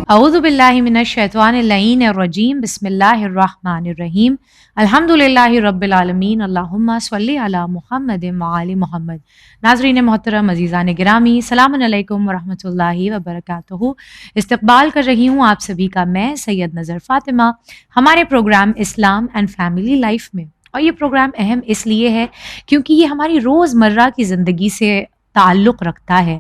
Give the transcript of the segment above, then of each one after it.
اعوذ باللہ من الشیطان اللعین الرجیم بسم اللہ الرحمن الرحیم الحمدللہ رب العالمین اللہم صلی علی محمد وآل محمد۔ ناظرین محترم، عزیزان گرامی، السلام علیکم ورحمۃ اللہ وبرکاتہ۔ استقبال کر رہی ہوں آپ سبھی کا میں سید نظر فاطمہ ہمارے programme Islam and family life میں۔ اور یہ پروگرام اہم اس لیے ہے کیونکہ یہ ہماری روزمرہ کی زندگی سے تعلق رکھتا ہے۔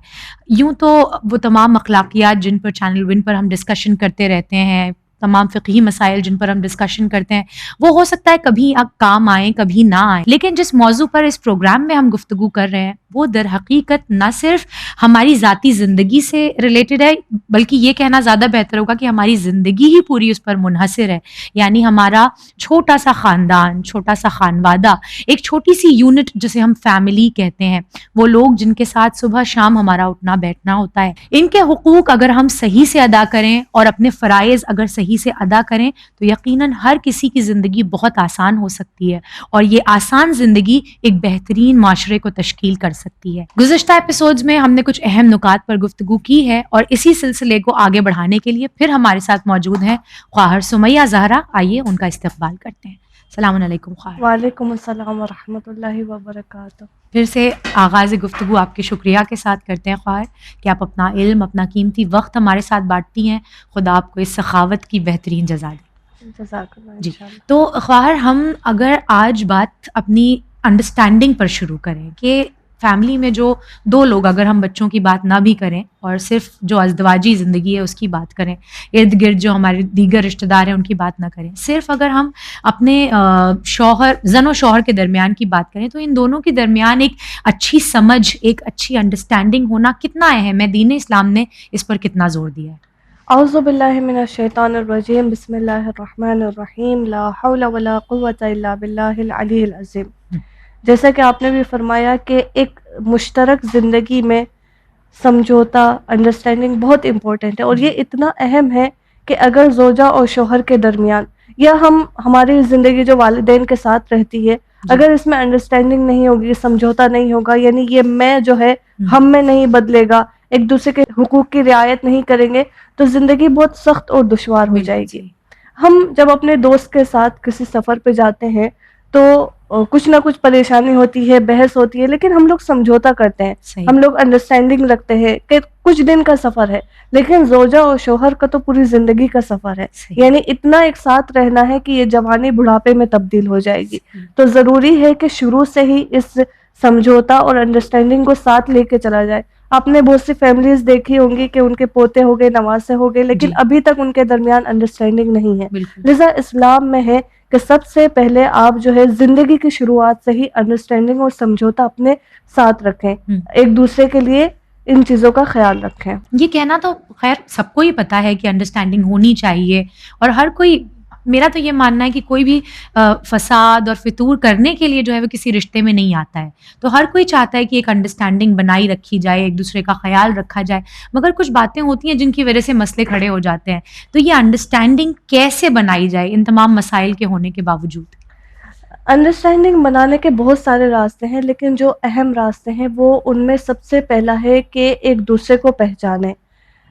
یوں تو وہ تمام اخلاقیات جن پر چینل ون پر ہم ڈسکشن کرتے رہتے ہیں، تمام فقہی مسائل جن پر ہم ڈسکشن کرتے ہیں، وہ ہو سکتا ہے کبھی کام آئیں کبھی نہ آئیں، لیکن جس موضوع پر اس پروگرام میں ہم گفتگو کر رہے ہیں وہ در حقیقت نہ صرف ہماری ذاتی زندگی سے ریلیٹڈ ہے، بلکہ یہ کہنا زیادہ بہتر ہوگا کہ ہماری زندگی ہی پوری اس پر منحصر ہے۔ یعنی ہمارا چھوٹا سا خاندان، چھوٹا سا خانوادہ، ایک چھوٹی سی یونٹ جسے ہم فیملی کہتے ہیں، وہ لوگ جن کے ساتھ صبح شام ہمارا اٹھنا بیٹھنا ہوتا ہے، ان کے حقوق اگر ہم صحیح سے ادا کریں اور اپنے فرائض اگر صحیح سے ادا کریں تو یقیناً ہر کسی کی زندگی بہت آسان ہو سکتی ہے، اور یہ آسان زندگی ایک بہترین معاشرے کو تشکیل کر سکتی ہے۔ گزشتہ ایپیسوڈز میں ہم نے کچھ اہم نکات پر گفتگو کی ہے، اور اسی سلسلے کو آگے بڑھانے کے لیے پھر ہمارے ساتھ موجود ہیں خواہر سمیہ زہرا۔ آئیے ان کا استقبال کرتے ہیں۔ السلام علیکم خواہر۔ وعلیکم السلام ورحمۃ اللہ وبرکاتہ۔ پھر سے آغاز گفتگو آپ کے شکریہ کے ساتھ کرتے ہیں خواہر کہ آپ اپنا علم، اپنا قیمتی وقت ہمارے ساتھ بانٹتی ہیں۔ خدا آپ کو اس سخاوت کی بہترین جزا دے۔ جزاک اللہ۔ جی، تو خواہر ہم اگر آج بات اپنی انڈرسٹینڈنگ پر شروع کریں کہ فیملی میں جو دو لوگ، اگر ہم بچوں کی بات نہ بھی کریں اور صرف جو ازدواجی زندگی ہے اس کی بات کریں، ارد گرد جو ہمارے دیگر رشتہ دار ہیں ان کی بات نہ کریں، صرف اگر ہم اپنے زن و شوہر کے درمیان کی بات کریں تو ان دونوں کے درمیان ایک اچھی سمجھ، ایک اچھی انڈرسٹینڈنگ ہونا کتنا اہم ہے؟ دین اسلام نے اس پر کتنا زور دیا ہے؟ اعوذ باللہ من الشیطان الرجیم، بسم اللہ الرحمن الرحیم، لا حول ولا قوۃ الا باللہ العلی العظیم۔ جیسا کہ آپ نے بھی فرمایا کہ ایک مشترک زندگی میں سمجھوتا، انڈرسٹینڈنگ بہت امپورٹنٹ ہے، اور یہ اتنا اہم ہے کہ اگر زوجہ اور شوہر کے درمیان یا ہماری زندگی جو والدین کے ساتھ رہتی ہے، اگر اس میں انڈرسٹینڈنگ نہیں ہوگی، سمجھوتا نہیں ہوگا، یعنی یہ میں جو ہے ہم میں نہیں بدلے گا، ایک دوسرے کے حقوق کی رعایت نہیں کریں گے تو زندگی بہت سخت اور دشوار ہو جائے گی۔ ہم جب اپنے دوست کے ساتھ کسی سفر پہ جاتے ہیں تو کچھ نہ کچھ پریشانی ہوتی ہے، بحث ہوتی ہے، لیکن ہم لوگ سمجھوتا کرتے ہیں، ہم لوگ انڈرسٹینڈنگ رکھتے ہیں کہ کچھ دن کا سفر ہے، لیکن زوجہ اور شوہر کا تو پوری زندگی کا سفر ہے، یعنی اتنا ایک ساتھ رہنا ہے کہ یہ جوانی بڑھاپے میں تبدیل ہو جائے گی۔ تو ضروری ہے کہ شروع سے ہی اس سمجھوتا اور انڈرسٹینڈنگ کو ساتھ لے کے چلا جائے۔ آپ نے بہت سی فیملیز دیکھی ہوں گی کہ ان کے پوتے ہو گئے، نواسے ہو گئے، لیکن ابھی تک ان کے درمیان انڈرسٹینڈنگ نہیں ہے۔ لذا اسلام میں ہے کہ سب سے پہلے آپ جو ہے زندگی کی شروعات سے ہی انڈرسٹینڈنگ اور سمجھوتا اپنے ساتھ رکھیں، ایک دوسرے کے لیے ان چیزوں کا خیال رکھیں۔ یہ کہنا تو خیر سب کو ہی پتا ہے کہ انڈرسٹینڈنگ ہونی چاہیے، اور ہر کوئی، میرا تو یہ ماننا ہے کہ کوئی بھی فساد اور فتور کرنے کے لیے جو ہے وہ کسی رشتے میں نہیں آتا ہے، تو ہر کوئی چاہتا ہے کہ ایک انڈرسٹینڈنگ بنائی رکھی جائے، ایک دوسرے کا خیال رکھا جائے، مگر کچھ باتیں ہوتی ہیں جن کی وجہ سے مسئلے کھڑے ہو جاتے ہیں۔ تو یہ انڈرسٹینڈنگ کیسے بنائی جائے ان تمام مسائل کے ہونے کے باوجود؟ انڈرسٹینڈنگ بنانے کے بہت سارے راستے ہیں، لیکن جو اہم راستے ہیں وہ ان میں سب سے پہلا ہے کہ ایک دوسرے کو پہچانیں۔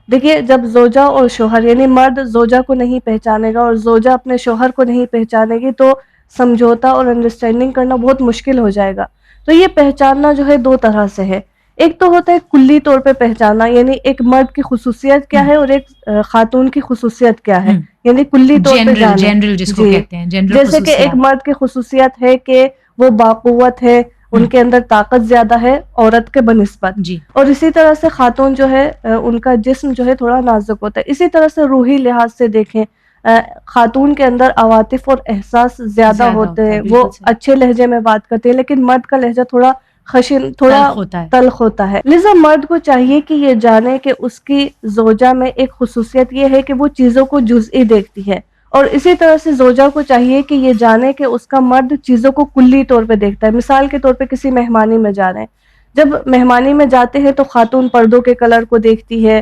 دیکھیے، جب زوجہ اور شوہر، یعنی مرد زوجہ کو نہیں پہچانے گا اور زوجہ اپنے شوہر کو نہیں پہچانے گی تو سمجھوتا اور انڈرسٹینڈنگ کرنا بہت مشکل ہو جائے گا۔ تو یہ پہچاننا جو ہے دو طرح سے ہے، ایک تو ہوتا ہے کلی طور پہ پہچاننا، یعنی ایک مرد کی خصوصیت کیا ہے اور ایک خاتون کی خصوصیت کیا ہے، یعنی کلی طور پہ جنرل جس کو کہتے ہیں، جیسے کہ ایک مرد کی خصوصیت ہے کہ وہ باقوت ہے، ان کے اندر طاقت زیادہ ہے عورت کے بنسبت، اور اسی طرح سے خاتون جو ہے ان کا جسم جو ہے تھوڑا نازک ہوتا ہے۔ اسی طرح سے روحی لحاظ سے دیکھیں، خاتون کے اندر عواطف اور احساس زیادہ ہوتے ہیں، وہ اچھے لہجے میں بات کرتے ہیں، لیکن مرد کا لہجہ تھوڑا خشن، تھوڑا تلخ ہوتا ہے۔ لذا مرد کو چاہیے کہ یہ جانے کہ اس کی زوجہ میں ایک خصوصیت یہ ہے کہ وہ چیزوں کو جزئی دیکھتی ہے، اور اسی طرح سے زوجہ کو چاہیے کہ یہ جانے کہ اس کا مرد چیزوں کو کلی طور پہ دیکھتا ہے۔ مثال کے طور پہ کسی مہمانی میں جا رہے ہیں، جب مہمانی میں جاتے ہیں تو خاتون پردوں کے کلر کو دیکھتی ہے،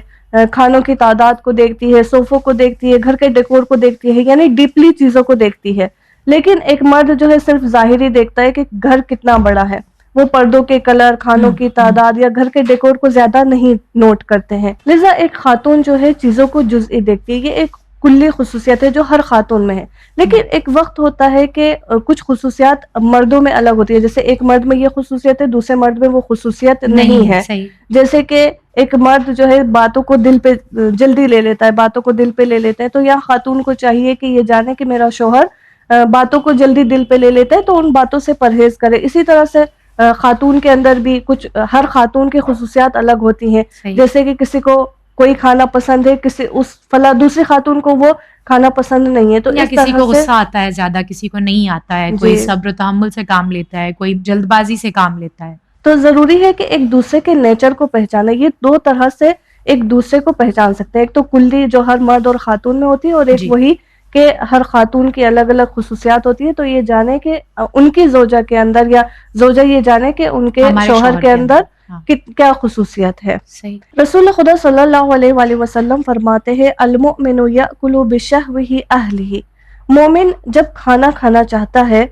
کھانوں کی تعداد کو دیکھتی ہے، صوفوں کو دیکھتی ہے، گھر کے ڈیکور کو دیکھتی ہے، یعنی ڈیپلی چیزوں کو دیکھتی ہے۔ لیکن ایک مرد جو ہے صرف ظاہری دیکھتا ہے کہ گھر کتنا بڑا ہے، وہ پردوں کے کلر، کھانوں کی تعداد یا گھر کے ڈیکور کو زیادہ نہیں نوٹ کرتے ہیں. لہٰذا ایک خاتون جو ہے چیزوں کو جزئی دیکھتی ہے، یہ ایک کلی خصوصیت ہے جو ہر خاتون میں ہے. لیکن ایک وقت ہوتا ہے کہ کچھ خصوصیات مردوں میں الگ ہوتی ہے، جیسے ایک مرد میں یہ خصوصیت ہے، دوسرے مرد میں وہ خصوصیت نہیں ہے. جیسے کہ ایک مرد جو ہے باتوں کو دل پہ جلدی لے لیتا ہے، باتوں کو دل پہ لے لیتا ہے، تو یہاں خاتون کو چاہیے کہ یہ جانے کہ میرا شوہر باتوں کو جلدی دل پہ لے لیتا ہے، تو ان باتوں سے پرہیز کرے. اسی طرح سے خاتون کے اندر بھی کچھ، ہر خاتون کی خصوصیات الگ ہوتی ہیں. جیسے کہ کسی کو کوئی کھانا پسند ہے، دوسری خاتون کو وہ کھانا پسند نہیں ہے، تو یا کسی کو غصہ آتا ہے زیادہ، کسی کو نہیں آتا ہے، کوئی صبر و تحمل سے کام لیتا ہے، کوئی جلد بازی سے کام لیتا ہے. تو ضروری ہے کہ ایک دوسرے کے نیچر کو پہچانے. یہ دو طرح سے ایک دوسرے کو پہچان سکتے ہیں. ایک تو کلی جو ہر مرد اور خاتون میں ہوتی ہے، اور ایک وہی کہ ہر خاتون کی الگ الگ خصوصیات ہوتی ہے. تو یہ جانے کہ ان کی زوجہ کے اندر، یا زوجہ یہ جانے کہ ان کے شوہر کے اندر کیا خصوصیت ہے. رسول خدا صلی اللہ علیہ وآلہ وسلم فرماتے ہیں المؤمن یأکل بشہوہ اہلہ. مومن جب کھانا کھانا چاہتا ہے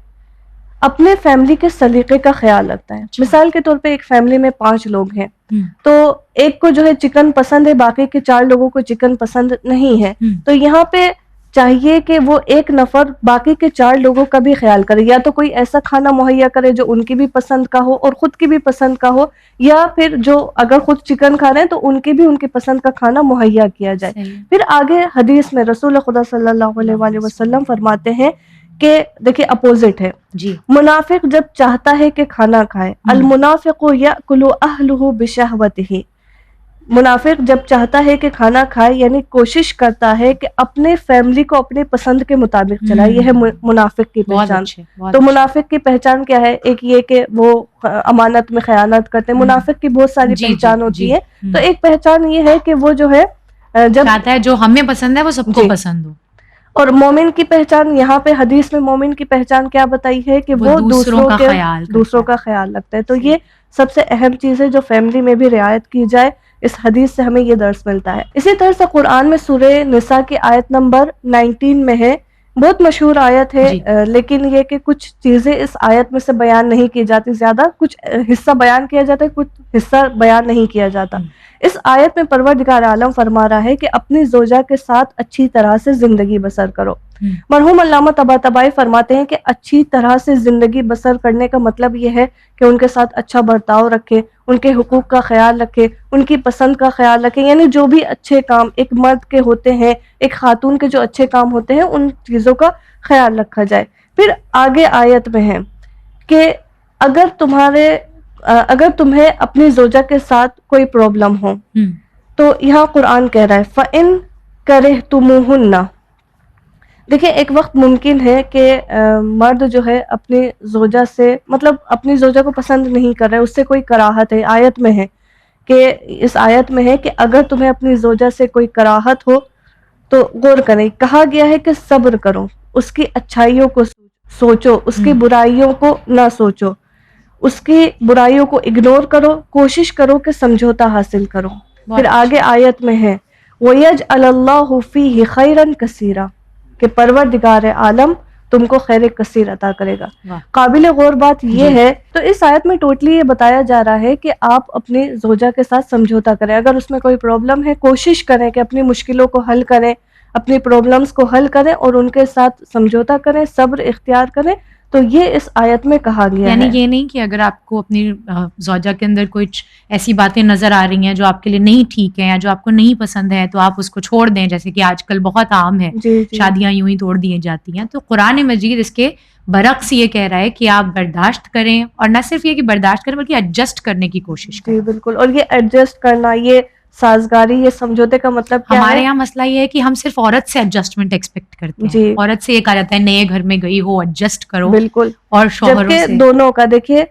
اپنے فیملی کے سلیقے کا خیال رکھتا ہے. مثال کے طور پہ ایک فیملی میں 5 لوگ ہیں، تو ایک کو جو ہے چکن پسند ہے، باقی کے 4 لوگوں کو چکن پسند نہیں ہے. تو یہاں پہ چاہیے کہ وہ ایک نفر باقی کے 4 لوگوں کا بھی خیال کرے، یا تو کوئی ایسا کھانا مہیا کرے جو ان کی بھی پسند کا ہو اور خود کی بھی پسند کا ہو، یا پھر جو اگر خود چکن کھا رہے ہیں تو ان کی بھی ان کی پسند کا کھانا مہیا کیا جائے. پھر آگے حدیث میں رسول خدا صلی اللہ علیہ وآلہ وسلم فرماتے ہیں کہ دیکھیں اپوزٹ ہے. منافق جب چاہتا ہے کہ کھانا کھائے، المنافق یأکل اہلہ بشہوتہ. منافق جب چاہتا ہے کہ کھانا کھائے، یعنی کوشش کرتا ہے کہ اپنے فیملی کو اپنے پسند کے مطابق چلائے. یہ ہے منافق کی پہچان. تو منافق کی پہچان کیا ہے؟ ایک یہ کہ وہ امانت میں خیانت کرتے ہیں. منافق کی بہت ساری پہچان ہوتی ہے. تو ایک پہچان یہ ہے کہ وہ جو ہے جب چاہتا ہے جو ہمیں پسند ہے وہ سب کو پسند ہو. اور مومن کی پہچان، یہاں پہ حدیث میں مومن کی پہچان کیا بتائی ہے کہ وہ دوسروں کا خیال رکھتا ہے. تو یہ سب سے اہم چیز ہے جو فیملی میں بھی رعایت کی جائے. اس حدیث سے ہمیں یہ درس ملتا ہے. اسی طرح سے قرآن میں سورہ نساء کی آیت نمبر 19 میں ہے، بہت مشہور آیت ہے، لیکن یہ کہ کچھ چیزیں اس آیت میں سے بیان نہیں کی جاتی. زیادہ کچھ حصہ بیان کیا جاتا ہے، کچھ حصہ بیان نہیں کیا جاتا. اس آیت میں پروردگار عالم فرما رہا ہے کہ اپنی زوجہ کے ساتھ اچھی طرح سے زندگی بسر کرو. مرحوم علامہ طباطبائی فرماتے ہیں کہ اچھی طرح سے زندگی بسر کرنے کا مطلب یہ ہے کہ ان کے ساتھ اچھا برتاؤ رکھے، ان کے حقوق کا خیال رکھے، ان کی پسند کا خیال رکھے. یعنی جو بھی اچھے کام ایک مرد کے ہوتے ہیں، ایک خاتون کے جو اچھے کام ہوتے ہیں، ان چیزوں کا خیال رکھا جائے. پھر آگے آیت میں ہے کہ اگر تمہیں اپنی زوجہ کے ساتھ کوئی پرابلم ہو، تو یہاں قرآن کہہ رہا ہے فَإِن كَرِهْتُمُوهُنَّ. دیکھیں ایک وقت ممکن ہے کہ مرد جو ہے اپنی زوجہ سے، مطلب اپنی زوجہ کو پسند نہیں کر رہے، اس سے کوئی کراہت ہے. آیت میں ہے کہ اس آیت میں ہے کہ اگر تمہیں اپنی زوجہ سے کوئی کراہت ہو تو غور کریں. کہا گیا ہے کہ صبر کرو، اس کی اچھائیوں کو سوچو، اس کی برائیوں کو نہ سوچو، اس کی برائیوں کو اگنور کرو، کوشش کرو کہ سمجھوتا حاصل کرو. پھر آگے آیت میں ہے وَيَجْعَلَ اللَّهُ فِيهِ خَيْرًا كَثِيرًا، کہ پروردگار عالم تم کو خیر کثیر عطا کرے گا. قابل غور بات یہ ہے، تو اس آیت میں ٹوٹلی یہ بتایا جا رہا ہے کہ آپ اپنی زوجہ کے ساتھ سمجھوتا کریں. اگر اس میں کوئی پرابلم ہے، کوشش کریں کہ اپنی مشکلوں کو حل کریں، اپنی پرابلمز کو حل کریں اور ان کے ساتھ سمجھوتا کریں، صبر اختیار کریں. تو یہ اس آیت میں کہا گیا ہے. یعنی یہ نہیں کہ اگر آپ کو اپنی زوجہ کے اندر کچھ ایسی باتیں نظر آ رہی ہیں جو آپ کے لیے نہیں ٹھیک ہیں یا جو آپ کو نہیں پسند ہے، تو آپ اس کو چھوڑ دیں، جیسے کہ آج کل بہت عام ہے. شادیاں یوں ہی توڑ دی جاتی ہیں. تو قرآن مجید اس کے برعکس یہ کہہ رہا ہے کہ آپ برداشت کریں، اور نہ صرف یہ کہ برداشت کریں بلکہ ایڈجسٹ کرنے کی کوشش کریں. جی بالکل. اور یہ ایڈجسٹ کرنا، یہ سازگاری، یہ سمجھوتے کا مطلب کیا ہے؟ ہمارے یہاں مسئلہ یہ ہے کہ ہم صرف عورت سے ایڈجسٹمنٹ ایکسپیکٹ کرتے ہیں. عورت سے یہ کہا جاتا ہے نئے گھر میں گئی ہو، ایڈجسٹ کرو. بالکل. اور شوہروں سے دونوں کا دیکھیے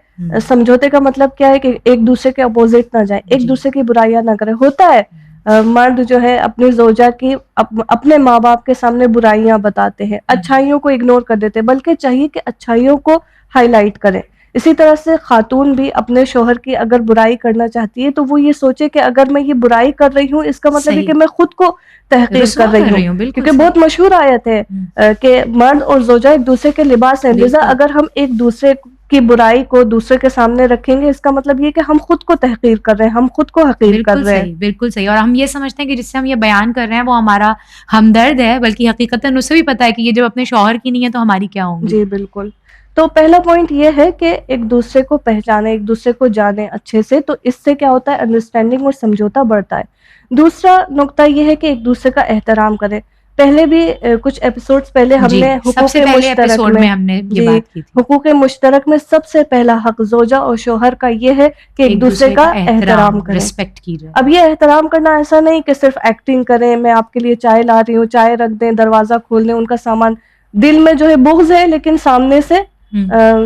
سمجھوتے کا مطلب کیا ہے کہ ایک دوسرے کے اپوزٹ نہ جائیں، ایک دوسرے کی برائیاں نہ کریں. ہوتا ہے مرد جو ہے اپنی زوجہ کی اپنے ماں باپ کے سامنے برائیاں بتاتے ہیں، اچھائیوں کو اگنور کر دیتے ہیں، بلکہ چاہیے کہ اچھائیوں کو ہائی لائٹ کریں. اسی طرح سے خاتون بھی اپنے شوہر کی اگر برائی کرنا چاہتی ہے تو وہ یہ سوچے کہ اگر میں یہ برائی کر رہی ہوں، اس کا مطلب ہے کہ میں خود کو تحقیر کر رہی ہوں. کیونکہ بہت مشہور آیت ہے کہ مرد اور زوجہ ایک دوسرے کے لباس ہیں. لہٰذا اگر ہم ایک دوسرے کی برائی کو دوسرے کے سامنے رکھیں گے، اس کا مطلب یہ کہ ہم خود کو تحقیر کر رہے ہیں، ہم خود کو حقیر کر بالکل رہے ہیں. صحیح، بالکل صحیح. اور ہم یہ سمجھتے ہیں کہ جس سے ہم یہ بیان کر رہے ہیں وہ ہمارا ہمدرد ہے، بلکہ حقیقتاً اسے بھی پتہ ہے کہ یہ جب اپنے شوہر کی نہیں ہے تو ہماری کیا ہوں گی. جی بالکل. تو پہلا پوائنٹ یہ ہے کہ ایک دوسرے کو پہچانے، ایک دوسرے کو جانے اچھے سے، تو اس سے کیا ہوتا ہے، انڈرسٹینڈنگ اور سمجھوتا بڑھتا ہے. دوسرا نقطہ یہ ہے کہ ایک دوسرے کا احترام کرے. پہلے بھی کچھ ایپیسوڈز پہلے ہم جی، نے سب حقوق سے پہلے مشترک ایپیسوڈ میں ہم نے یہ جی بات کی تھی. حقوق مشترک میں سب سے پہلا حق زوجہ اور شوہر کا یہ ہے کہ ایک دوسرے کا احترام کریں. رسپیکٹ کی جائے. اب یہ احترام کرنا ایسا نہیں کہ صرف ایکٹنگ کریں، میں آپ کے لیے چائے لا رہی ہوں، چائے رکھ دیں، دروازہ کھول دیں، ان کا سامان، دل میں جو ہے بغض ہے لیکن سامنے سے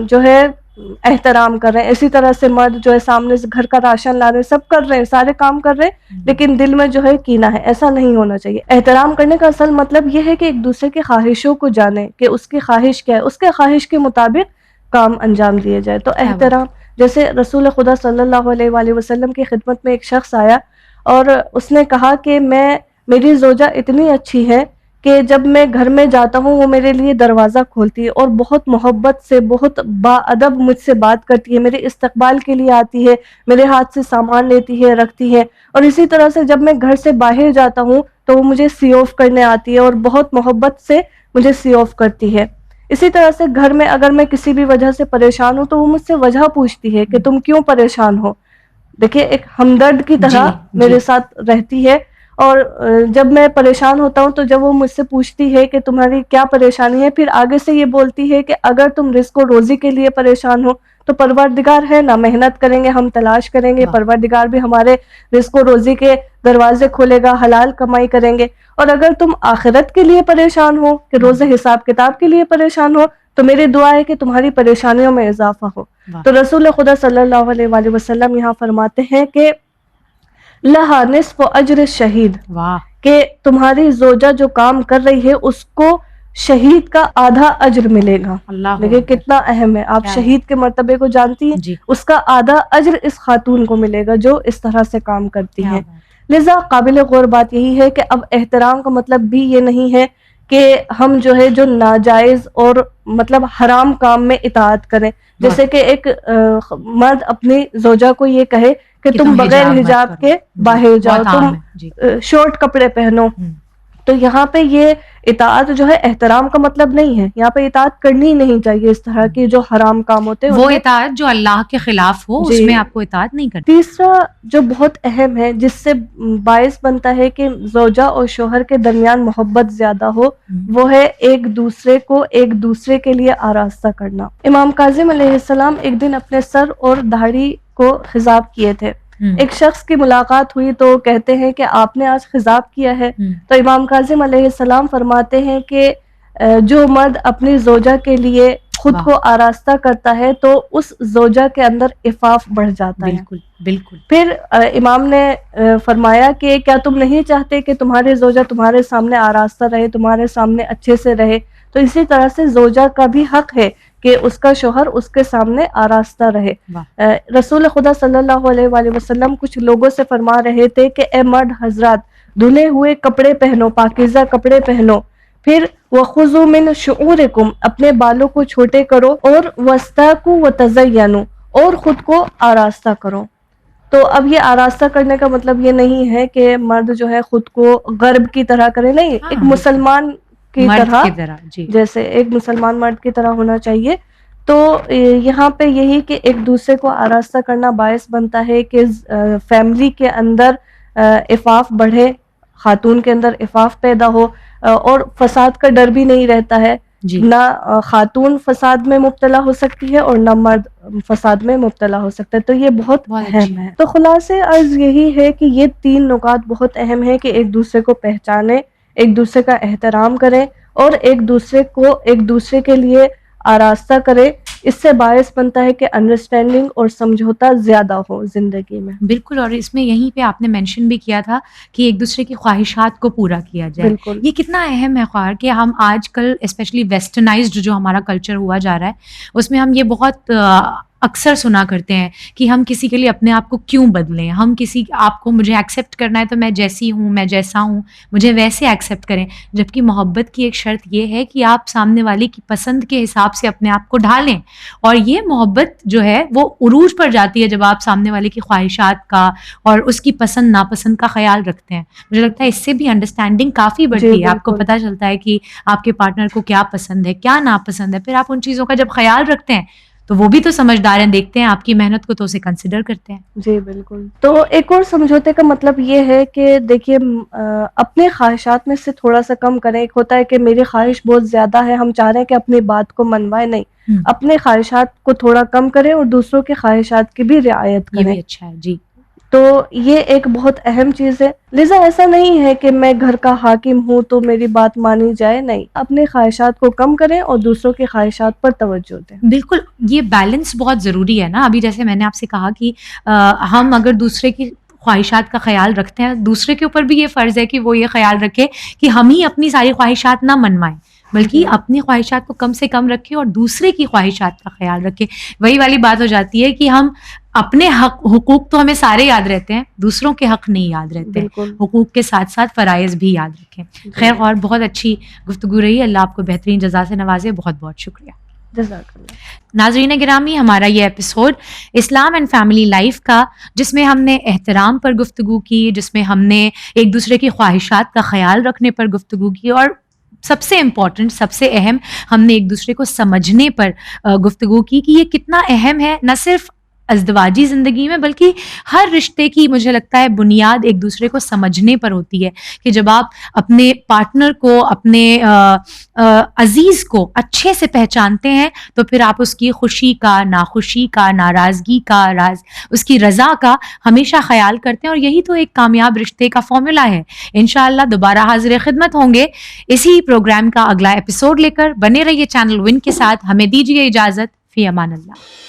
جو ہے احترام کر رہے ہیں. اسی طرح سے مرد جو ہے سامنے سے گھر کا راشن لا رہے ہیں، سب کر رہے ہیں، سارے کام کر رہے ہیں، لیکن دل میں جو ہے کینہ ہے. ایسا نہیں ہونا چاہیے. احترام کرنے کا اصل مطلب یہ ہے کہ ایک دوسرے کی خواہشوں کو جانیں کہ اس کی خواہش کیا ہے، اس کے خواہش کے مطابق کام انجام دیے جائے. تو احترام، جیسے رسول خدا صلی اللہ علیہ وآلہ وسلم کی خدمت میں ایک شخص آیا اور اس نے کہا کہ میری زوجہ اتنی اچھی ہے کہ جب میں گھر میں جاتا ہوں وہ میرے لیے دروازہ کھولتی ہے اور بہت محبت سے، بہت با ادب مجھ سے بات کرتی ہے، میرے استقبال کے لیے آتی ہے، میرے ہاتھ سے سامان لیتی ہے، رکھتی ہے. اور اسی طرح سے جب میں گھر سے باہر جاتا ہوں تو وہ مجھے سی آف کرنے آتی ہے اور بہت محبت سے مجھے سی آف کرتی ہے. اسی طرح سے گھر میں اگر میں کسی بھی وجہ سے پریشان ہوں تو وہ مجھ سے وجہ پوچھتی ہے کہ تم کیوں پریشان ہو. دیکھیے ایک ہمدرد کی طرح میرے ساتھ رہتی ہے. اور جب میں پریشان ہوتا ہوں تو جب وہ مجھ سے پوچھتی ہے کہ تمہاری کیا پریشانی ہے، پھر آگے سے یہ بولتی ہے کہ اگر تم رزق و روزی کے لیے پریشان ہو تو پروردگار ہے نا، محنت کریں گے، ہم تلاش کریں گے، پروردگار بھی ہمارے رزق و روزی کے دروازے کھولے گا، حلال کمائی کریں گے. اور اگر تم آخرت کے لیے پریشان ہو، کہ روز حساب کتاب کے لیے پریشان ہو، تو میری دعا ہے کہ تمہاری پریشانیوں میں اضافہ ہو. تو رسول خدا صلی اللہ علیہ وآلہ وسلم یہاں فرماتے ہیں کہ لہا نصف اجر شہید، کہ تمہاری زوجہ جو کام کر رہی ہے اس کو شہید کا آدھا اجر ملے گا. دیکھیں کتنا اہم ہے. آپ شہید کے مرتبے کو جانتی ہیں، اس کا آدھا اجر اس خاتون کو ملے گا جو اس طرح سے کام کرتی ہیں. لذا قابل غور بات یہی ہے کہ اب احترام کا مطلب بھی یہ نہیں ہے کہ ہم جو ہے جو ناجائز اور مطلب حرام کام میں اطاعت کریں. جیسے کہ ایک مرد اپنی زوجہ کو یہ کہے کہ تم بغیر حجاب کے باہر جاؤ، تم شارٹ کپڑے پہنو. تو یہاں پہ یہ اطاعت جو ہے احترام کا مطلب نہیں ہے. یہاں پہ اطاعت کرنی ہی نہیں چاہیے اس طرح کی جو حرام کام ہوتے ہیں. وہ اطاعت جو اللہ کے خلاف ہو اس میں آپ کو اطاعت نہیں کرنی. تیسرا جو بہت اہم ہے جس سے باعث بنتا ہے کہ زوجہ اور شوہر کے درمیان محبت زیادہ ہو، وہ ہے ایک دوسرے کو ایک دوسرے کے لیے آراستہ کرنا. امام کاظم علیہ السلام ایک دن اپنے سر اور داڑھی کو خضاب کیے تھے. ایک شخص کی ملاقات ہوئی تو کہتے ہیں کہ آپ نے آج خضاب کیا ہے. تو امام کاظم علیہ السلام فرماتے ہیں کہ جو مرد اپنی زوجہ کے لیے خود کو آراستہ کرتا ہے تو اس زوجہ کے اندر عفاف بڑھ جاتا ہے. بالکل بالکل. پھر امام نے فرمایا کہ کیا تم نہیں چاہتے کہ تمہارے زوجہ تمہارے سامنے آراستہ رہے، تمہارے سامنے اچھے سے رہے؟ تو اسی طرح سے زوجہ کا بھی حق ہے کہ اس کا شوہر اس کے سامنے آراستہ رہے. رسول خدا صلی اللہ علیہ وآلہ وسلم کچھ لوگوں سے فرما رہے تھے کہ اے مرد حضرات، دھلے ہوئے کپڑے پہنو، پاکیزہ کپڑے پہنو. پھر وَخُذُوا مِنْ شُعُورِكُمْ، اپنے بالوں کو چھوٹے کرو، اور وَاسْتَاكُوا وَتَزَيَّنُوا، اور خود کو آراستہ کرو. تو اب یہ آراستہ کرنے کا مطلب یہ نہیں ہے کہ مرد جو ہے خود کو غرب کی طرح کرے، نہیں، ایک مسلمان کی طرح، جیسے ایک مسلمان مرد کی طرح ہونا چاہیے. تو یہاں پہ یہی کہ ایک دوسرے کو آراستہ کرنا باعث بنتا ہے کہ فیملی کے اندر عفاف بڑھے، خاتون کے اندر عفاف پیدا ہو، اور فساد کا ڈر بھی نہیں رہتا ہے. نہ خاتون فساد میں مبتلا ہو سکتی ہے اور نہ مرد فساد میں مبتلا ہو سکتا ہے. تو یہ بہت اہم ہے. تو خلاصے عرض یہی ہے کہ یہ تین نکات بہت اہم ہے کہ ایک دوسرے کو پہچانے، ایک دوسرے کا احترام کریں، اور ایک دوسرے کو ایک دوسرے کے لیے آراستہ کرے. اس سے باعث بنتا ہے کہ انڈرسٹینڈنگ اور سمجھوتا زیادہ ہو زندگی میں. بالکل. اور اس میں یہیں پہ آپ نے مینشن بھی کیا تھا کہ ایک دوسرے کی خواہشات کو پورا کیا جائے. بالکل. یہ کتنا اہم ہے خواہر کہ ہم آج کل اسپیشلی ویسٹرنائزڈ جو ہمارا کلچر ہوا جا رہا ہے اس میں ہم یہ بہت اکثر سنا کرتے ہیں کہ ہم کسی کے لیے اپنے آپ کو کیوں بدلیں, ہم کسی آپ کو مجھے ایکسیپٹ کرنا ہے تو میں جیسی ہوں, میں جیسا ہوں مجھے ویسے ایکسیپٹ کریں, جبکہ محبت کی ایک شرط یہ ہے کہ آپ سامنے والے کی پسند کے حساب سے اپنے آپ کو ڈھالیں. اور یہ محبت جو ہے وہ عروج پر جاتی ہے جب آپ سامنے والے کی خواہشات کا اور اس کی پسند ناپسند کا خیال رکھتے ہیں. مجھے لگتا ہے اس سے بھی انڈرسٹینڈنگ کافی بڑھتی ہے, آپ کو پتہ چلتا ہے کہ آپ کے پارٹنر کو کیا پسند ہے کیا ناپسند ہے, پھر آپ ان چیزوں کا جب خیال رکھتے ہیں تو وہ بھی تو سمجھدار ہیں, دیکھتے ہیں آپ کی محنت کو تو اسے کنسیڈر کرتے ہیں. جی بالکل. تو ایک اور سمجھوتے کا مطلب یہ ہے کہ دیکھیے اپنے خواہشات میں سے تھوڑا سا کم کریں. ایک ہوتا ہے کہ میری خواہش بہت زیادہ ہے, ہم چاہ رہے ہیں کہ اپنی بات کو منوائیں, نہیں, اپنے خواہشات کو تھوڑا کم کریں اور دوسروں کے خواہشات کی بھی رعایت یہ کریں. بھی اچھا ہے. جی تو یہ ایک بہت اہم چیز ہے. لہٰذا ایسا نہیں ہے کہ میں گھر کا حاکم ہوں تو میری بات مانی جائے, نہیں, اپنے خواہشات کو کم کریں اور دوسروں کے خواہشات پر توجہ دیں. بالکل, یہ بیلنس بہت ضروری ہے نا. ابھی جیسے میں نے آپ سے کہا کہ ہم اگر دوسرے کی خواہشات کا خیال رکھتے ہیں, دوسرے کے اوپر بھی یہ فرض ہے کہ وہ یہ خیال رکھے کہ ہم ہی اپنی ساری خواہشات نہ منوائیں, بلکہ اپنی خواہشات کو کم سے کم رکھے اور دوسرے کی خواہشات کا خیال رکھے. وہی والی بات ہو جاتی ہے کہ ہم اپنے حقوق تو ہمیں سارے یاد رہتے ہیں, دوسروں کے حق نہیں یاد رہتے ہیں. حقوق کے ساتھ ساتھ فرائض بھی یاد رکھیں. خیر, اور بہت اچھی گفتگو رہی, اللہ آپ کو بہترین جزا سے نوازے. بہت بہت شکریہ. جزاک اللہ. ناظرین گرامی, ہمارا یہ episode Islam and family life کا, جس میں ہم نے احترام پر گفتگو کی, جس میں ہم نے ایک دوسرے کی خواہشات کا خیال رکھنے پر گفتگو کی, اور سب سے امپورٹنٹ, سب سے اہم, ہم نے ایک دوسرے کو سمجھنے پر گفتگو کی کہ یہ کتنا اہم ہے, نہ صرف ازدواجی زندگی میں بلکہ ہر رشتے کی مجھے لگتا ہے بنیاد ایک دوسرے کو سمجھنے پر ہوتی ہے. کہ جب آپ اپنے پارٹنر کو, اپنے عزیز کو اچھے سے پہچانتے ہیں تو پھر آپ اس کی خوشی کا, ناخوشی کا, ناراضگی کا, اس کی رضا کا ہمیشہ خیال کرتے ہیں, اور یہی تو ایک کامیاب رشتے کا فارمولا ہے. انشاءاللہ دوبارہ حاضر خدمت ہوں گے اسی پروگرام کا اگلا ایپیسوڈ لے کر. بنے رہیے چینل ون کے ساتھ. ہمیں دیجیے اجازت. فی امان اللہ.